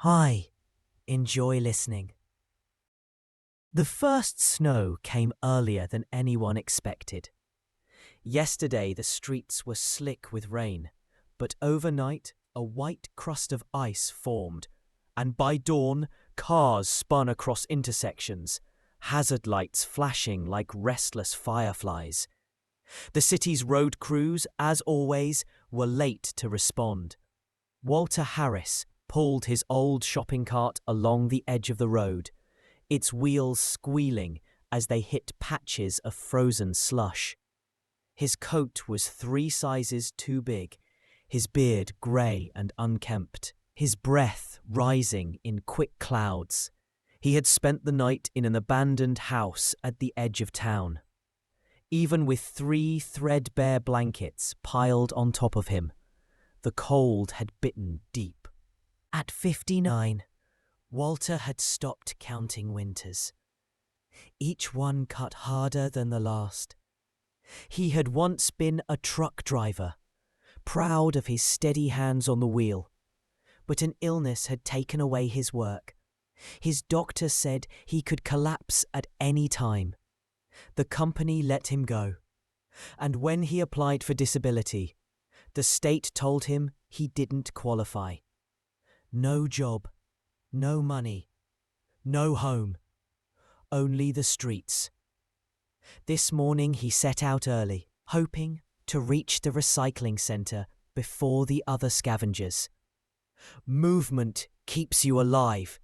Hi, enjoy listening. The first snow came earlier than anyone expected. Yesterday the streets were slick with rain, but overnight a white crust of ice formed, and by dawn cars spun across intersections, hazard lights flashing like restless fireflies. The city's road crews, as always, were late to respond. Walter Harris pulled his old shopping cart along the edge of the road, its wheels squealing as they hit patches of frozen slush. His coat was 3 sizes too big, his beard grey and unkempt, his breath rising in quick clouds. He had spent the night in an abandoned house at the edge of town. Even with 3 threadbare blankets piled on top of him, the cold had bitten deep. At 59, Walter had stopped counting winters. Each one cut harder than the last. He had once been a truck driver, proud of his steady hands on the wheel. But an illness had taken away his work. His doctor said he could collapse at any time. The company let him go. And when he applied for disability, the state told him he didn't qualify. No job, no money, no home, only the streets. This morning he set out early, hoping to reach the recycling centre before the other scavengers. Movement keeps you alive,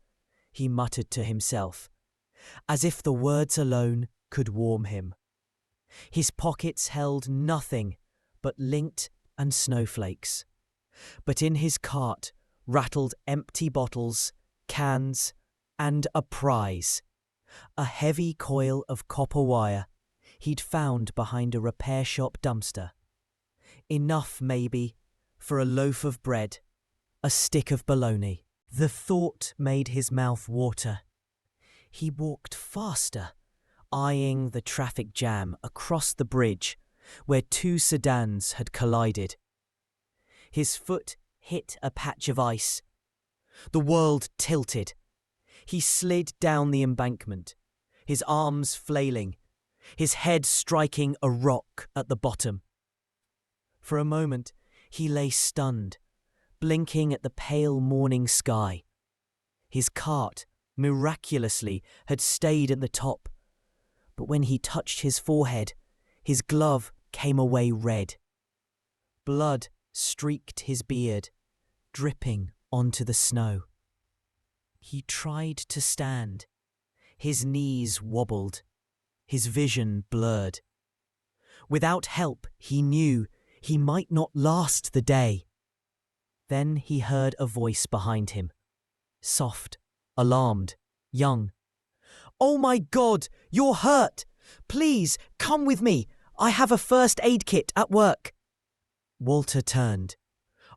he muttered to himself, as if the words alone could warm him. His pockets held nothing but lint and snowflakes, but in his cart rattled empty bottles, cans, and a prize, a heavy coil of copper wire he'd found behind a repair shop dumpster. Enough, maybe, for a loaf of bread, a stick of bologna. The thought made his mouth water. He walked faster, eyeing the traffic jam across the bridge where 2 sedans had collided. His foot hit a patch of ice. The world tilted. He slid down the embankment, his arms flailing, his head striking a rock at the bottom. For a moment, he lay stunned, blinking at the pale morning sky. His cart, miraculously, had stayed at the top, but when he touched his forehead, his glove came away red. Blood streaked his beard, dripping onto the snow. He tried to stand. His knees wobbled, his vision blurred. Without help, he knew he might not last the day. Then he heard a voice behind him, soft, alarmed, young. "Oh my God, you're hurt! Please, come with me. I have a first aid kit at work." Walter turned.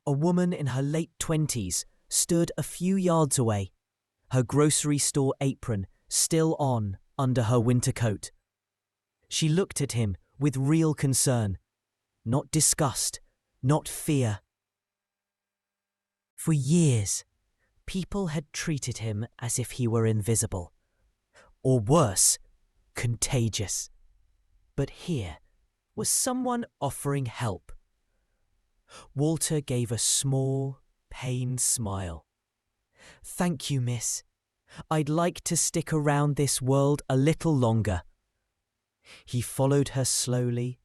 A woman in her late 20s stood a few yards away, her grocery store apron still on under her winter coat. She looked at him with real concern, not disgust, not fear. For years, people had treated him as if he were invisible, or worse, contagious. But here was someone offering help. Walter gave a small, pained smile. "Thank you, miss. I'd like to stick around this world a little longer." He followed her slowly,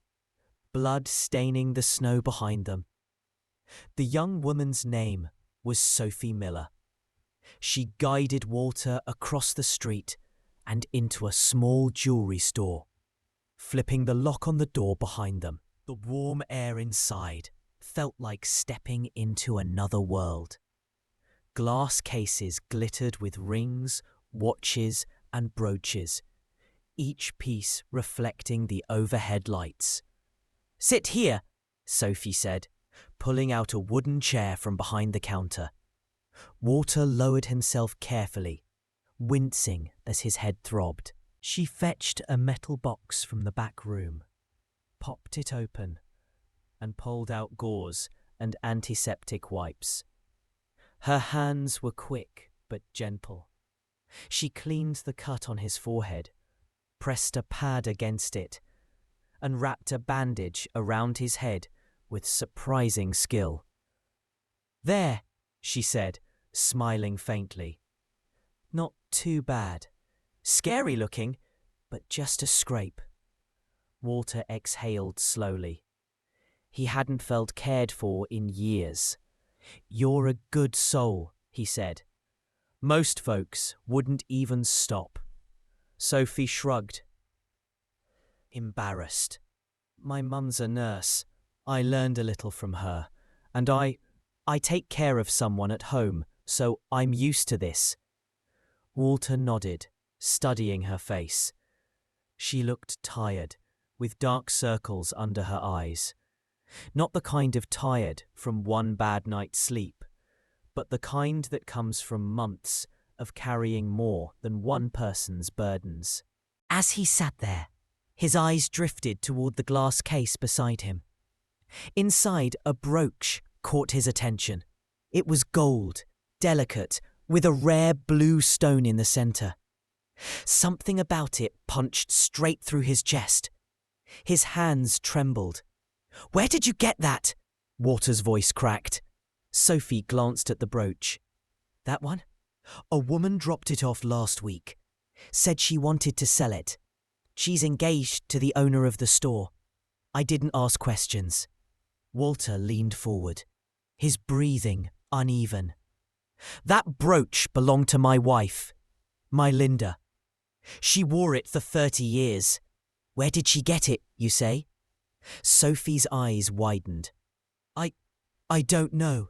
blood staining the snow behind them. The young woman's name was Sophie Miller. She guided Walter across the street and into a small jewelry store, flipping the lock on the door behind them. The warm air inside felt like stepping into another world. Glass cases glittered with rings, watches, and brooches, each piece reflecting the overhead lights. "Sit here," Sophie said, pulling out a wooden chair from behind the counter. Walter lowered himself carefully, wincing as his head throbbed. She fetched a metal box from the back room, popped it open, and pulled out gauze and antiseptic wipes. Her hands were quick but gentle. She cleaned the cut on his forehead, pressed a pad against it, and wrapped a bandage around his head with surprising skill. "There," she said, smiling faintly. "Not too bad. Scary looking, but just a scrape." Walter exhaled slowly. He hadn't felt cared for in years. "You're a good soul," he said. "Most folks wouldn't even stop." Sophie shrugged. Embarrassed. "My mum's a nurse. I learned a little from her. And I take care of someone at home, so I'm used to this." Walter nodded, studying her face. She looked tired, with dark circles under her eyes. Not the kind of tired from one bad night's sleep, but the kind that comes from months of carrying more than one person's burdens. As he sat there, his eyes drifted toward the glass case beside him. Inside, a brooch caught his attention. It was gold, delicate, with a rare blue stone in the center. Something about it punched straight through his chest. His hands trembled. "Where did you get that?" Walter's voice cracked. Sophie glanced at the brooch. "That one? A woman dropped it off last week. Said she wanted to sell it. She's engaged to the owner of the store. I didn't ask questions." Walter leaned forward, his breathing uneven. "That brooch belonged to my wife, my Linda. She wore it for 30 years. Where did she get it, you say?" Sophie's eyes widened. I don't know."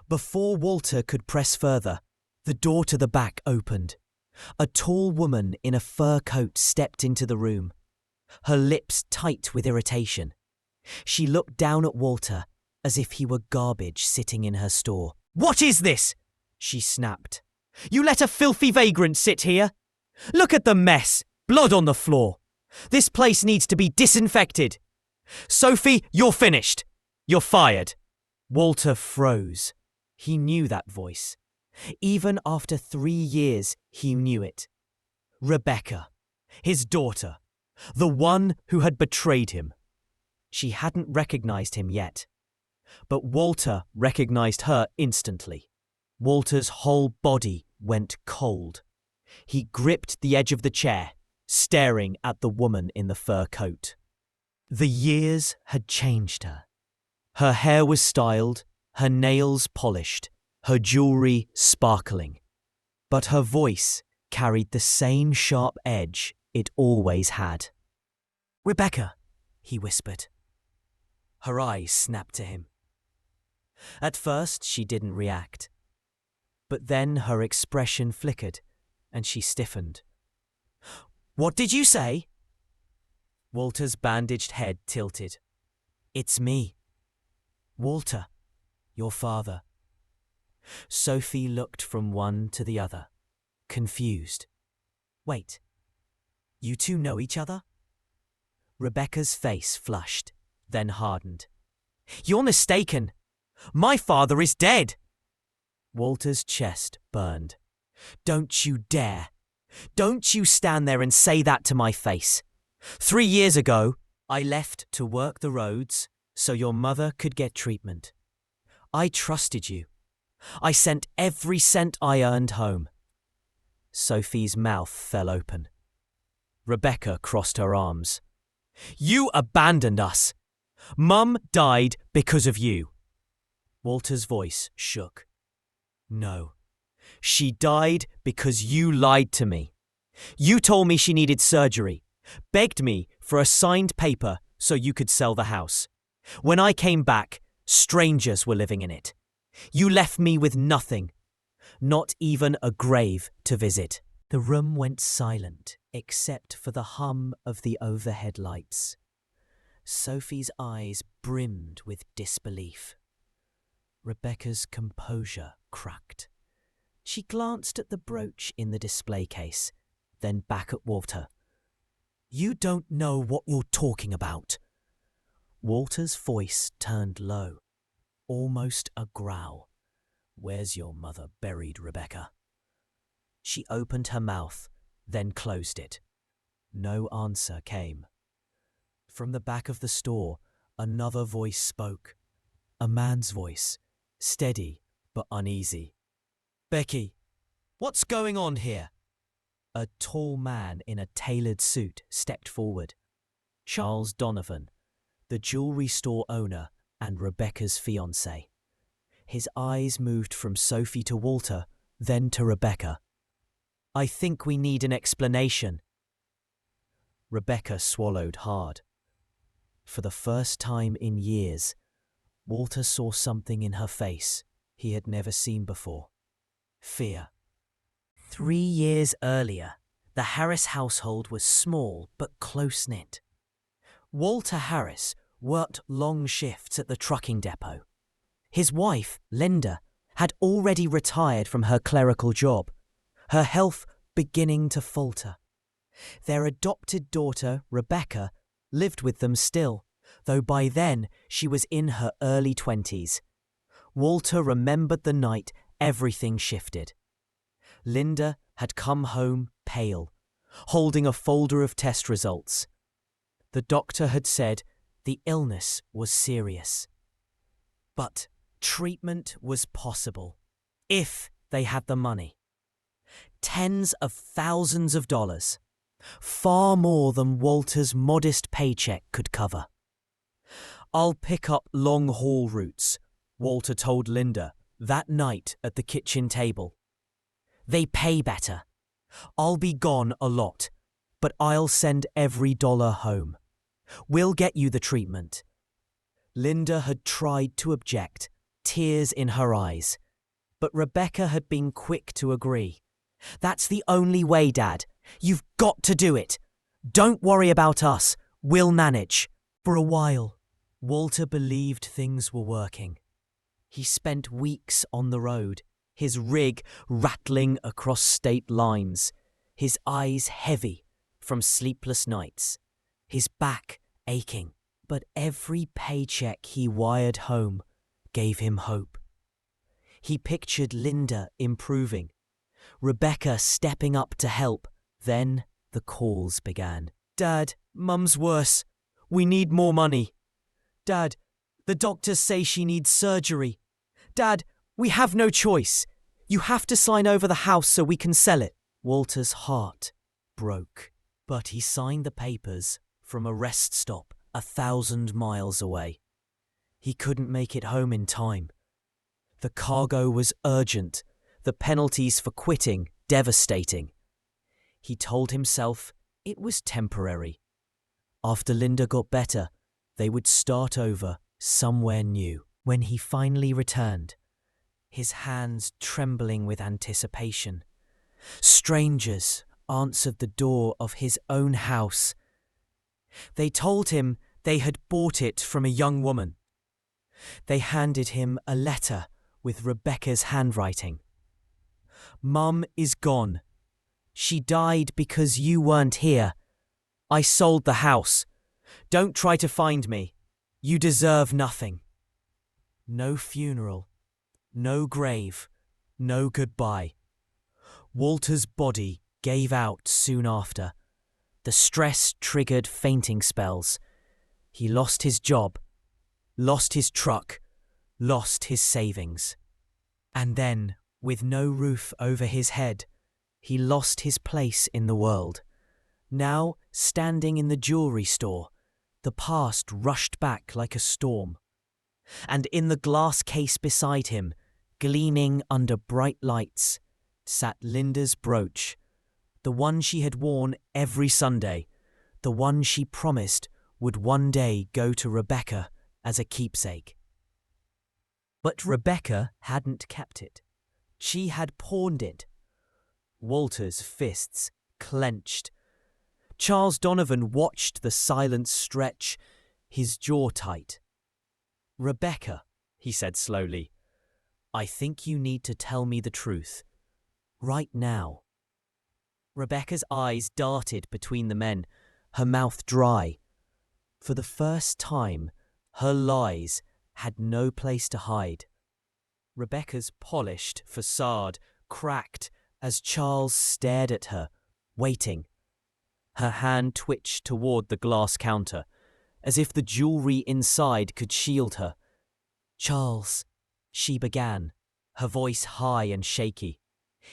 Before Walter could press further, the door to the back opened. A tall woman in a fur coat stepped into the room, her lips tight with irritation. She looked down at Walter as if he were garbage sitting in her store. "What is this?" she snapped. "You let a filthy vagrant sit here? Look at the mess! Blood on the floor! This place needs to be disinfected! Sophie, you're finished! You're fired!" Walter froze. He knew that voice. Even after 3 years, he knew it. Rebecca, his daughter, the one who had betrayed him. She hadn't recognized him yet, but Walter recognized her instantly. Walter's whole body went cold. He gripped the edge of the chair, staring at the woman in the fur coat. The years had changed her. Her hair was styled, her nails polished, her jewelry sparkling. But her voice carried the same sharp edge it always had. "Rebecca," he whispered. Her eyes snapped to him. At first, she didn't react. But then her expression flickered, and she stiffened. "What did you say?" Walter's bandaged head tilted. "It's me. Walter, your father." Sophie looked from one to the other, confused. "Wait, you two know each other?" Rebecca's face flushed, then hardened. "You're mistaken. My father is dead." Walter's chest burned. "Don't you dare. Don't you stand there and say that to my face. 3 years ago, I left to work the roads so your mother could get treatment. I trusted you. I sent every cent I earned home." Sophie's mouth fell open. Rebecca crossed her arms. "You abandoned us. Mum died because of you." Walter's voice shook. "No. She died because you lied to me. You told me she needed surgery, begged me for a signed paper so you could sell the house. When I came back, strangers were living in it. You left me with nothing, not even a grave to visit." The room went silent except for the hum of the overhead lights. Sophie's eyes brimmed with disbelief. Rebecca's composure cracked. She glanced at the brooch in the display case, then back at Walter. "You don't know what you're talking about." Walter's voice turned low, almost a growl. Where's your mother buried, Rebecca? She opened her mouth, then closed it. No answer came. From the back of the store, another voice spoke. A man's voice, steady but uneasy. Becky, what's going on here? A tall man in a tailored suit stepped forward. Charles Donovan, the jewelry store owner and Rebecca's fiancé. His eyes moved from Sophie to Walter, then to Rebecca. I think we need an explanation. Rebecca swallowed hard. For the first time in years, Walter saw something in her face he had never seen before. Fear. 3 years earlier, the Harris household was small but close-knit. Walter Harris worked long shifts at the trucking depot. His wife, Linda, had already retired from her clerical job, her health beginning to falter. Their adopted daughter, Rebecca, lived with them still, though by then she was in her early 20s. Walter remembered the night everything shifted. Linda had come home pale, holding a folder of test results. The doctor had said the illness was serious. But treatment was possible, if they had the money. Tens of thousands of dollars, far more than Walter's modest paycheck could cover. I'll pick up long-haul routes, Walter told Linda that night at the kitchen table. They pay better. I'll be gone a lot, but I'll send every dollar home. We'll get you the treatment. Linda had tried to object, tears in her eyes, but Rebecca had been quick to agree. That's the only way, Dad. You've got to do it. Don't worry about us. We'll manage. For a while, Walter believed things were working. He spent weeks on the road, his rig rattling across state lines, his eyes heavy from sleepless nights, his back aching. But every paycheck he wired home gave him hope. He pictured Linda improving, Rebecca stepping up to help. Then the calls began. Dad, Mum's worse. We need more money. Dad, the doctors say she needs surgery. Dad, we have no choice. You have to sign over the house so we can sell it. Walter's heart broke, but he signed the papers from a rest stop 1,000 miles away. He couldn't make it home in time. The cargo was urgent, the penalties for quitting devastating. He told himself it was temporary. After Linda got better, they would start over somewhere new. When he finally returned, his hands trembling with anticipation, strangers answered the door of his own house. They told him they had bought it from a young woman. They handed him a letter with Rebecca's handwriting. Mum is gone. She died because you weren't here. I sold the house. Don't try to find me. You deserve nothing. No funeral, no grave, no goodbye. Walter's body gave out soon after. The stress triggered fainting spells. He lost his job, lost his truck, lost his savings. And then, with no roof over his head, he lost his place in the world. Now, standing in the jewelry store, the past rushed back like a storm. And in the glass case beside him, gleaming under bright lights, sat Linda's brooch, the one she had worn every Sunday, the one she promised would one day go to Rebecca as a keepsake. But Rebecca hadn't kept it. She had pawned it. Walter's fists clenched. Charles Donovan watched the silence stretch, his jaw tight. Rebecca, he said slowly, I think you need to tell me the truth. Right now. Rebecca's eyes darted between the men, her mouth dry. For the first time, her lies had no place to hide. Rebecca's polished facade cracked as Charles stared at her, waiting. Her hand twitched toward the glass counter, as if the jewelry inside could shield her. "Charles," she began, her voice high and shaky.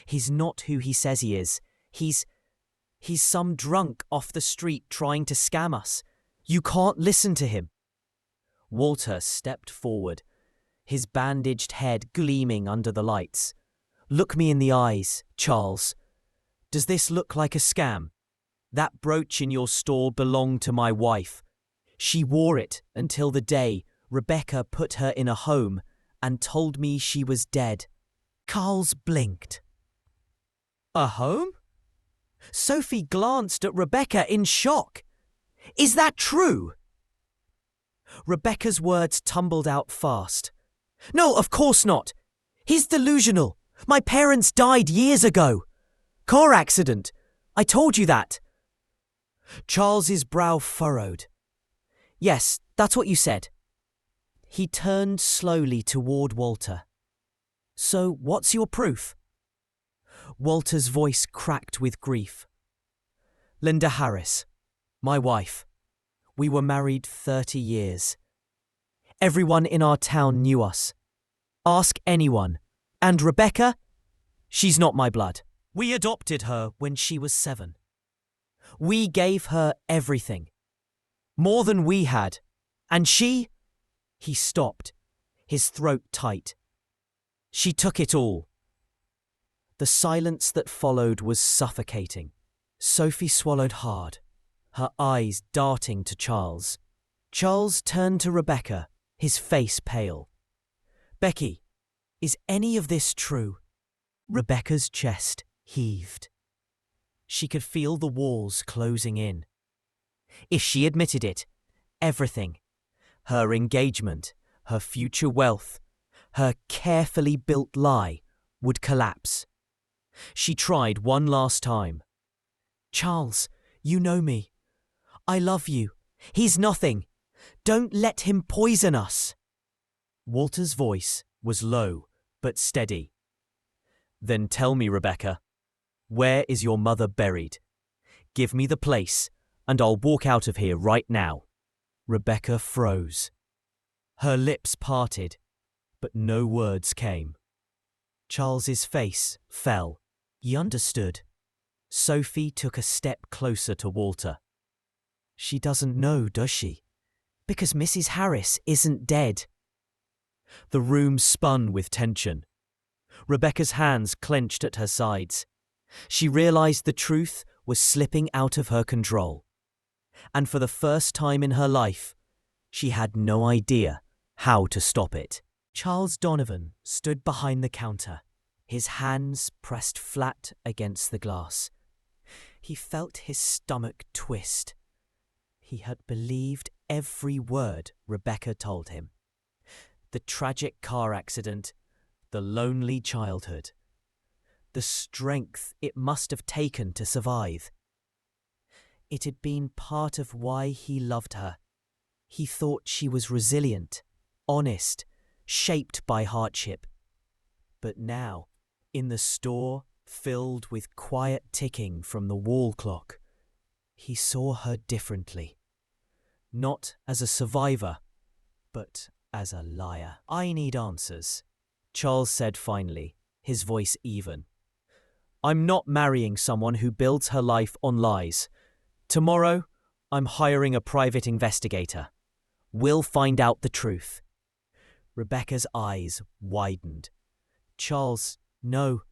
"He's not who he says he is. He's some drunk off the street trying to scam us. You can't listen to him." Walter stepped forward, his bandaged head gleaming under the lights. "Look me in the eyes, Charles. Does this look like a scam? That brooch in your store belonged to my wife. She wore it until the day Rebecca put her in a home and told me she was dead." Charles blinked. "A home?" Sophie glanced at Rebecca in shock. "Is that true?" Rebecca's words tumbled out fast. "No, of course not. He's delusional. My parents died years ago. Car accident. I told you that." Charles's brow furrowed. "Yes, that's what you said." He turned slowly toward Walter. "So what's your proof?" Walter's voice cracked with grief. "Linda Harris, my wife. We were married 30 years. Everyone in our town knew us. Ask anyone. And Rebecca? She's not my blood. We adopted her when she was 7. We gave her everything. More than we had. And she..." He stopped, his throat tight. "She took it all." The silence that followed was suffocating. Sophie swallowed hard, her eyes darting to Charles. Charles turned to Rebecca, his face pale. "Becky, is any of this true?" Rebecca's chest heaved. She could feel the walls closing in. If she admitted it, everything, her engagement, her future wealth, her carefully built lie, would collapse. She tried one last time. "Charles, you know me. I love you. He's nothing. Don't let him poison us." Walter's voice was low but steady. "Then tell me, Rebecca, where is your mother buried? Give me the place, and I'll walk out of here right now." Rebecca froze. Her lips parted, but no words came. Charles's face fell. He understood. Sophie took a step closer to Walter. "She doesn't know, does she? Because Mrs. Harris isn't dead." The room spun with tension. Rebecca's hands clenched at her sides. She realized the truth was slipping out of her control. And for the first time in her life, she had no idea how to stop it. Charles Donovan stood behind the counter, his hands pressed flat against the glass. He felt his stomach twist. He had believed every word Rebecca told him. The tragic car accident, the lonely childhood, the strength it must have taken to survive. It had been part of why he loved her. He thought she was resilient, honest, shaped by hardship. But now, in the store filled with quiet ticking from the wall clock, he saw her differently. Not as a survivor, but as a liar. "I need answers," Charles said finally, his voice even. "I'm not marrying someone who builds her life on lies. Tomorrow, I'm hiring a private investigator. We'll find out the truth." Rebecca's eyes widened. "Charles, no,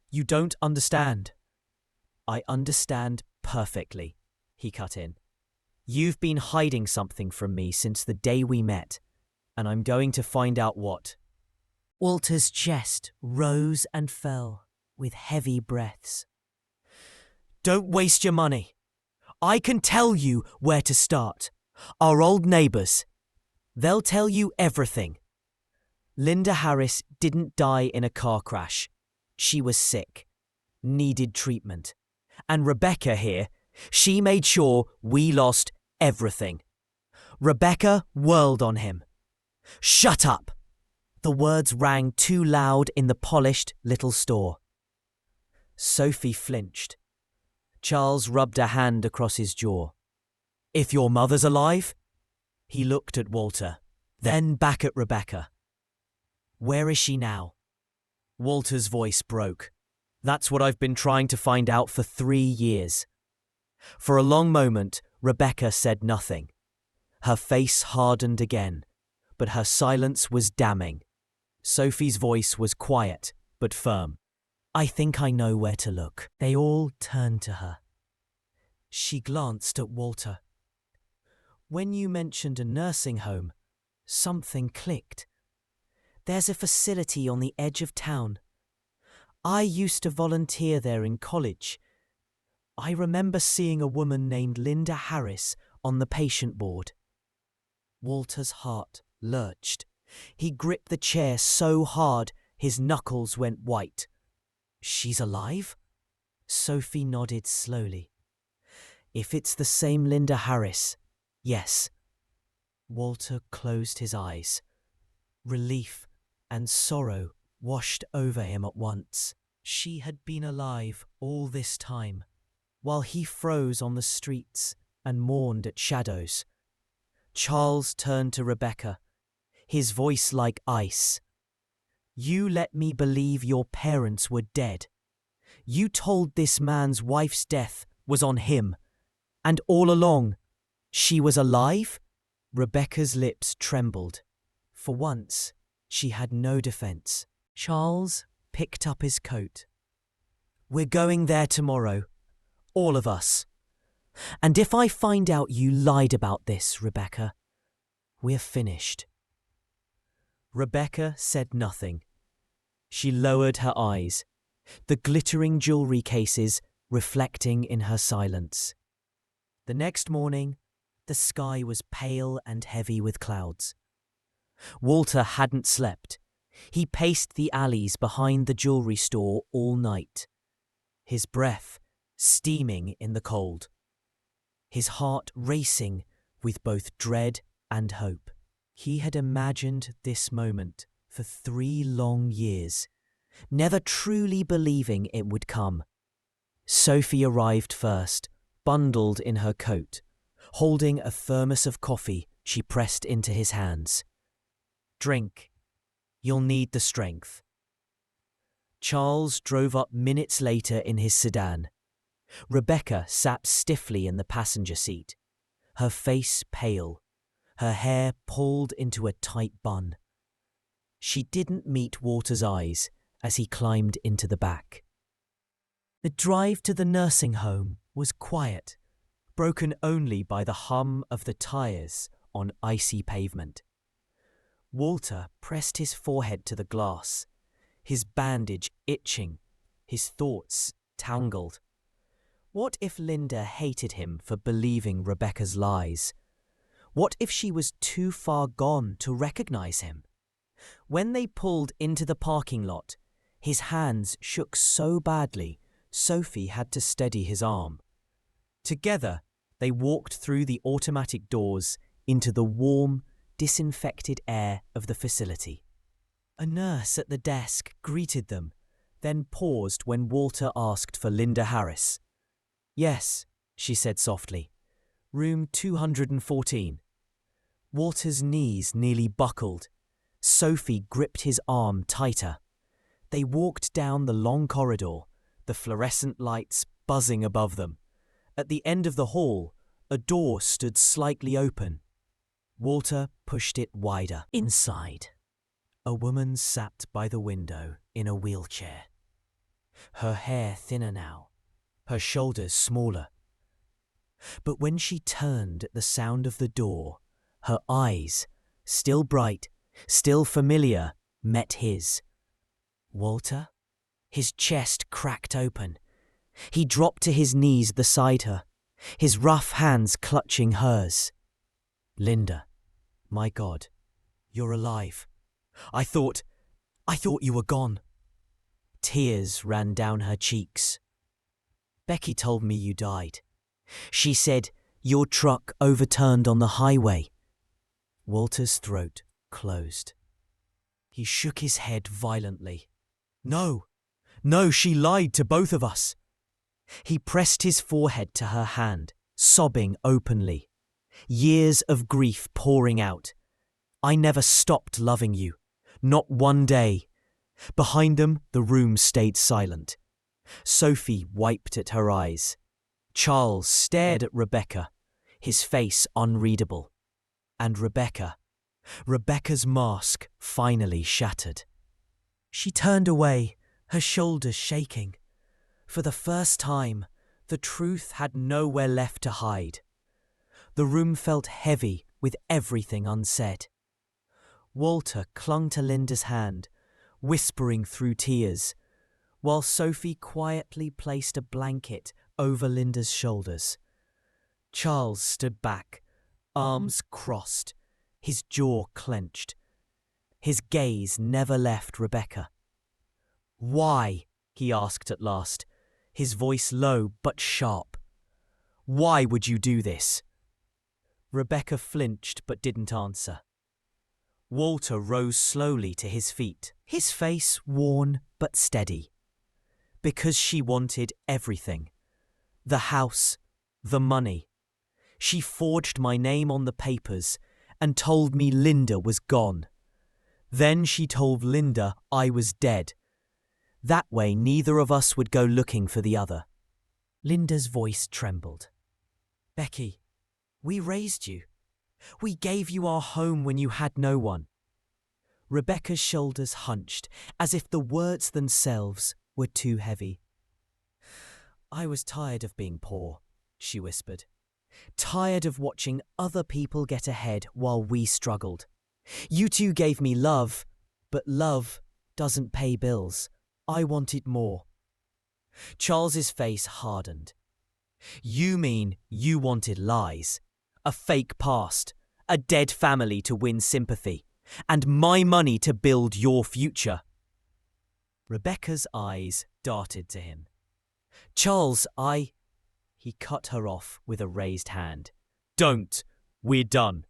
you don't understand." "I understand perfectly," he cut in. "You've been hiding something from me since the day we met, and I'm going to find out what." Walter's chest rose and fell with heavy breaths. "Don't waste your money. I can tell you where to start. Our old neighbours. They'll tell you everything. Linda Harris didn't die in a car crash. She was sick, needed treatment. And Rebecca here, she made sure we lost everything. Rebecca whirled on him. 'Shut up!' The words rang too loud in the polished little store. Sophie flinched. Charles rubbed a hand across his jaw. "If your mother's alive?" He looked at Walter, then back at Rebecca. "Where is she now?" Walter's voice broke. "That's what I've been trying to find out for 3 years." For a long moment, Rebecca said nothing. Her face hardened again, but her silence was damning. Sophie's voice was quiet, but firm. "I think I know where to look." They all turned to her. She glanced at Walter. "When you mentioned a nursing home, something clicked. There's a facility on the edge of town. I used to volunteer there in college. I remember seeing a woman named Linda Harris on the patient board." Walter's heart lurched. He gripped the chair so hard his knuckles went white. "She's alive?" Sophie nodded slowly. "If it's the same Linda Harris, yes." Walter closed his eyes. Relief and sorrow washed over him at once. She had been alive all this time, while he froze on the streets and mourned at shadows. Charles turned to Rebecca, his voice like ice. "You let me believe your parents were dead. You told this man's wife's death was on him, and all along, she was alive?" Rebecca's lips trembled. For once, she had no defense. Charles picked up his coat. "We're going there tomorrow, all of us. And if I find out you lied about this, Rebecca, we're finished." Rebecca said nothing. She lowered her eyes, the glittering jewelry cases reflecting in her silence. The next morning, the sky was pale and heavy with clouds. Walter hadn't slept. He paced the alleys behind the jewelry store all night, his breath steaming in the cold, his heart racing with both dread and hope. He had imagined this moment for 3 long years, never truly believing it would come. Sophie arrived first, bundled in her coat, holding a thermos of coffee she pressed into his hands. "Drink. You'll need the strength." Charles drove up minutes later in his sedan. Rebecca sat stiffly in the passenger seat, her face pale, her hair pulled into a tight bun. She didn't meet Walter's eyes as he climbed into the back. The drive to the nursing home was quiet, broken only by the hum of the tires on icy pavement. Walter pressed his forehead to the glass, his bandage itching, his thoughts tangled. What if Linda hated him for believing Rebecca's lies? What if she was too far gone to recognize him? When they pulled into the parking lot, his hands shook so badly, Sophie had to steady his arm. Together, they walked through the automatic doors into the warm, disinfected air of the facility. A nurse at the desk greeted them, then paused when Walter asked for Linda Harris. "Yes," she said softly. "Room 214. Walter's knees nearly buckled. Sophie gripped his arm tighter. They walked down the long corridor, the fluorescent lights buzzing above them. At the end of the hall, a door stood slightly open. Walter pushed it wider. Inside, a woman sat by the window in a wheelchair. Her hair thinner now, her shoulders smaller. But when she turned at the sound of the door, her eyes, still bright, still familiar, met his. "Walter?" His chest cracked open. He dropped to his knees beside her, his rough hands clutching hers. "Linda, my God, you're alive. I thought you were gone." Tears ran down her cheeks. "Becky told me you died. She said your truck overturned on the highway." Walter's throat closed. He shook his head violently. No, no, she lied to both of us. He pressed his forehead to her hand, sobbing openly. Years of grief pouring out. I never stopped loving you. Not one day. Behind them, the room stayed silent. Sophie wiped at her eyes. Charles stared at Rebecca, his face unreadable. And Rebecca's mask finally shattered. She turned away, her shoulders shaking. For the first time, the truth had nowhere left to hide. The room felt heavy with everything unsaid. Walter clung to Linda's hand, whispering through tears, while Sophie quietly placed a blanket over Linda's shoulders. Charles stood back, arms crossed, his jaw clenched. His gaze never left Rebecca. "Why?" he asked at last, his voice low but sharp. "Why would you do this?" Rebecca flinched but didn't answer. Walter rose slowly to his feet, his face worn but steady. Because she wanted everything. The house, the money. She forged my name on the papers and told me Linda was gone. Then she told Linda I was dead. That way neither of us would go looking for the other. Linda's voice trembled. "Becky, we raised you. We gave you our home when you had no one." Rebecca's shoulders hunched, as if the words themselves were too heavy. "I was tired of being poor," she whispered. "Tired of watching other people get ahead while we struggled. You two gave me love, but love doesn't pay bills. I wanted more." Charles's face hardened. "You mean you wanted lies? A fake past, a dead family to win sympathy, and my money to build your future?" Rebecca's eyes darted to him. "Charles, He cut her off with a raised hand. "Don't! We're done."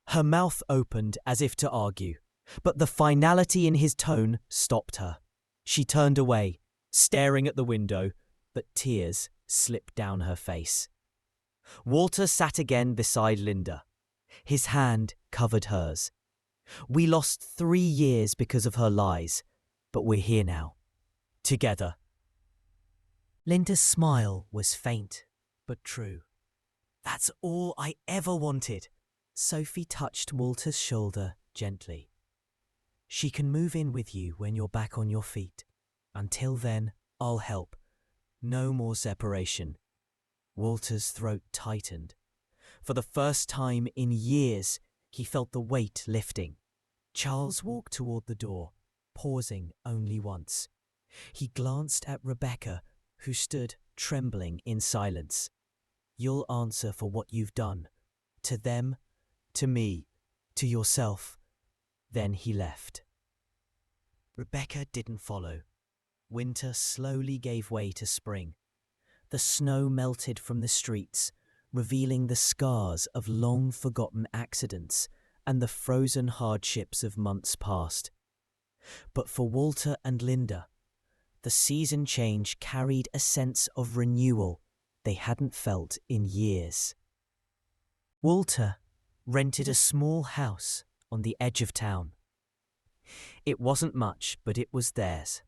Her mouth opened as if to argue, but the finality in his tone stopped her. She turned away, staring at the window, but tears slipped down her face. Walter sat again beside Linda. His hand covered hers. "We lost 3 years because of her lies, but we're here now. Together." Linda's smile was faint, but true. "That's all I ever wanted." Sophie touched Walter's shoulder gently. "She can move in with you when you're back on your feet. Until then, I'll help. No more separation." Walter's throat tightened. For the first time in years, he felt the weight lifting. Charles walked toward the door, pausing only once. He glanced at Rebecca, who stood trembling in silence. "You'll answer for what you've done. To them, to me, to yourself." Then he left. Rebecca didn't follow. Winter slowly gave way to spring. The snow melted from the streets, revealing the scars of long-forgotten accidents and the frozen hardships of months past. But for Walter and Linda, the season change carried a sense of renewal they hadn't felt in years. Walter rented a small house on the edge of town. It wasn't much, but it was theirs.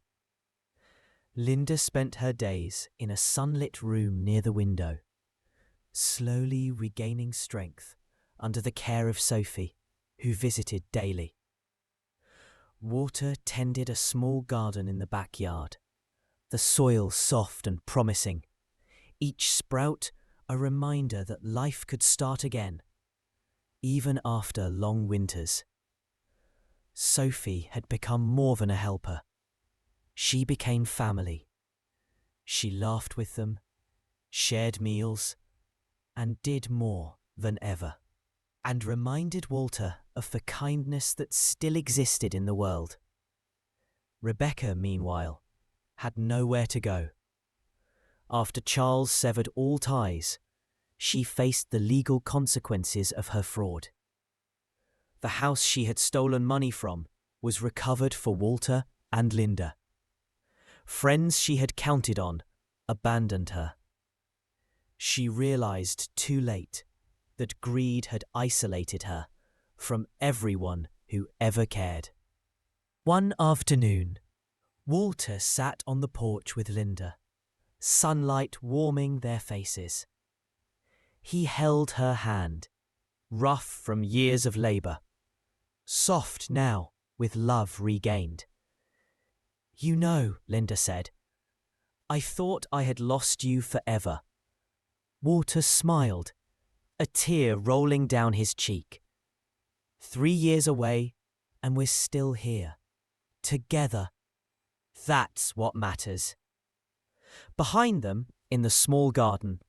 Linda spent her days in a sunlit room near the window, slowly regaining strength under the care of Sophie, who visited daily. Walter tended a small garden in the backyard, the soil soft and promising, each sprout a reminder that life could start again, even after long winters. Sophie had become more than a helper. She became family. She laughed with them, shared meals, and did more than ever, and reminded Walter of the kindness that still existed in the world. Rebecca, meanwhile, had nowhere to go. After Charles severed all ties, she faced the legal consequences of her fraud. The house she had stolen money from was recovered for Walter and Linda. Friends she had counted on abandoned her. She realized too late that greed had isolated her from everyone who ever cared. One afternoon, Walter sat on the porch with Linda, sunlight warming their faces. He held her hand, rough from years of labor, soft now with love regained. "You know," Linda said, "I thought I had lost you forever." Walter smiled, a tear rolling down his cheek. 3 years away, and we're still here, together. That's what matters. Behind them, in the small garden,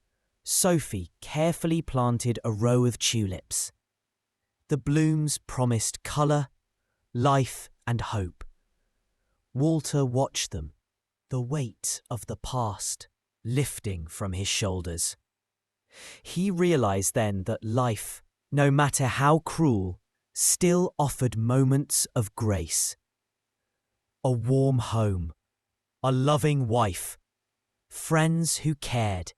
Sophie carefully planted a row of tulips. The blooms promised colour, life, and hope. Walter watched them, the weight of the past lifting from his shoulders. He realized then that life, no matter how cruel, still offered moments of grace. A warm home, a loving wife, friends who cared,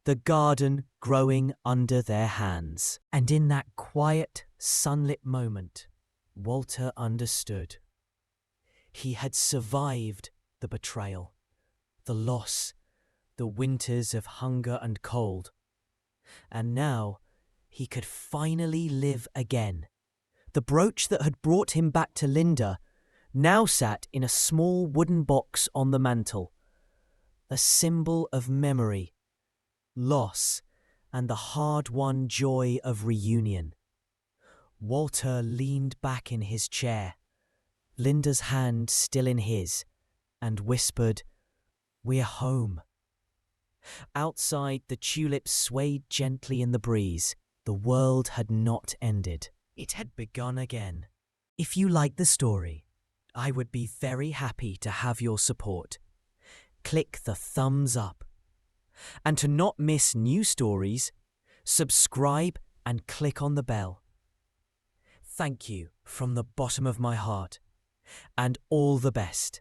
the garden growing under their hands. And in that quiet, sunlit moment, Walter understood. He had survived the betrayal, the loss, the winters of hunger and cold. And now he could finally live again. The brooch that had brought him back to Linda now sat in a small wooden box on the mantel, a symbol of memory, loss, and the hard-won joy of reunion. Walter leaned back in his chair, Linda's hand still in his, and whispered, "We're home." Outside, the tulips swayed gently in the breeze. The world had not ended. It had begun again. If you like the story, I would be very happy to have your support. Click the thumbs up. And to not miss new stories, subscribe and click on the bell. Thank you from the bottom of my heart, and all the best.